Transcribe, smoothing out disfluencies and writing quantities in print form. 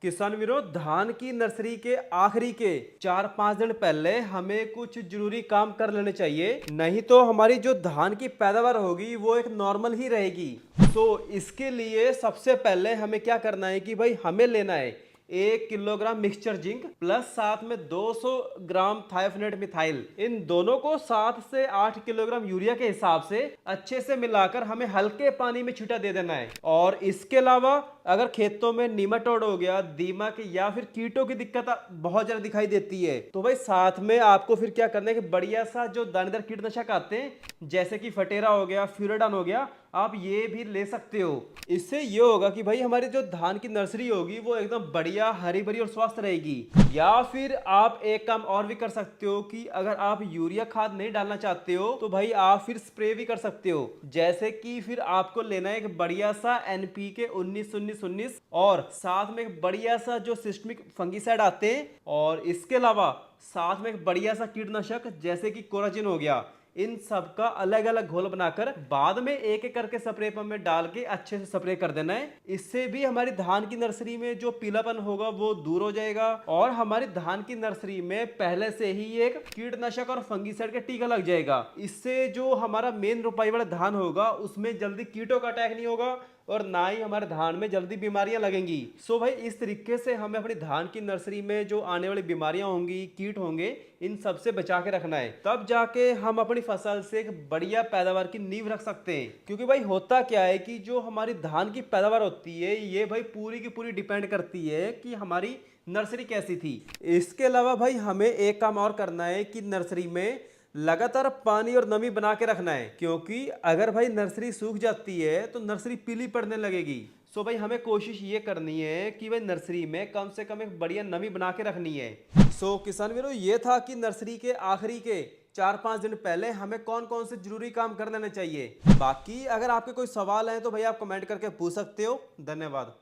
किसान वीरों, धान की नर्सरी के आखिरी के 4-5 दिन पहले हमें कुछ जरूरी काम कर लेने चाहिए, नहीं तो हमारी जो धान की पैदावार होगी वो एक नॉर्मल ही रहेगी। तो इसके लिए सबसे पहले हमें क्या करना है कि भाई हमें लेना है 1 किलोग्राम मिक्सचर जिंक प्लस साथ में 200 ग्राम थायोफेनेट मिथाइल। इन दोनों को 7 से 8 किलोग्राम यूरिया के हिसाब से अच्छे से मिलाकर हमें हल्के पानी में छींटा दे देना है। और इसके अलावा अगर खेतों में निमाटोड हो गया, दीमक या फिर कीटों की दिक्कत बहुत ज्यादा दिखाई देती है तो भाई साथ में आपको फिर क्या करना है कि बढ़िया सा जो दानेदार कीटनाशक आते हैं जैसे कि फटेरा हो गया, फ्यूराडान हो गया, आप ये भी ले सकते हो। इससे ये होगा कि भाई हमारी जो धान की नर्सरी होगी वो एकदम बढ़िया हरी भरी और स्वस्थ रहेगी। या फिर आप एक काम और भी कर सकते हो कि अगर आप यूरिया खाद नहीं डालना चाहते हो तो भाई आप फिर स्प्रे भी कर सकते हो। जैसे कि फिर आपको लेना है एक बढ़िया सा NPK 19-19-19 और साथ में एक बढ़िया सा जो सिस्टमिक फंगिसाइड आते हैं, और इसके अलावा साथ में एक बढ़िया सा कीटनाशक जैसे कि कोराजिन हो गया। इन सब का अलग अलग घोल बनाकर बाद में एक एक करके स्प्रे पंप में डाल के अच्छे से स्प्रे कर देना है। इससे भी हमारी धान की नर्सरी में जो पीलापन होगा वो दूर हो जाएगा और हमारी धान की नर्सरी में पहले से ही एक कीटनाशक और फंगिसाइड का टीका लग जाएगा। इससे जो हमारा मेन रोपाई वाला धान होगा उसमें जल्दी कीटों का अटैक नहीं होगा और ना ही हमारे धान में जल्दी बीमारियां लगेंगी। सो भाई इस तरीके से हमें अपनी धान की नर्सरी में जो आने वाली बीमारियां होंगी, कीट होंगे, इन सब से बचा के रखना है। तब जाके हम अपनी फसल से एक बढ़िया पैदावार की नींव रख सकते हैं। क्योंकि भाई होता क्या है कि जो हमारी धान की पैदावार होती है ये भाई पूरी की पूरी डिपेंड करती है कि हमारी नर्सरी कैसी थी। इसके अलावा भाई हमें एक काम और करना है कि नर्सरी में लगातार पानी और नमी बना के रखना है, क्योंकि अगर भाई नर्सरी सूख जाती है तो नर्सरी पीली पड़ने लगेगी। सो भाई हमें कोशिश ये करनी है कि भाई नर्सरी में कम से कम एक बढ़िया नमी बना के रखनी है। सो किसान वीरों, ये था कि नर्सरी के आखिरी के 4-5 दिन पहले हमें कौन कौन से जरूरी काम कर लेने चाहिए। बाकी अगर आपके कोई सवाल है तो भाई आप कमेंट करके पूछ सकते हो। धन्यवाद।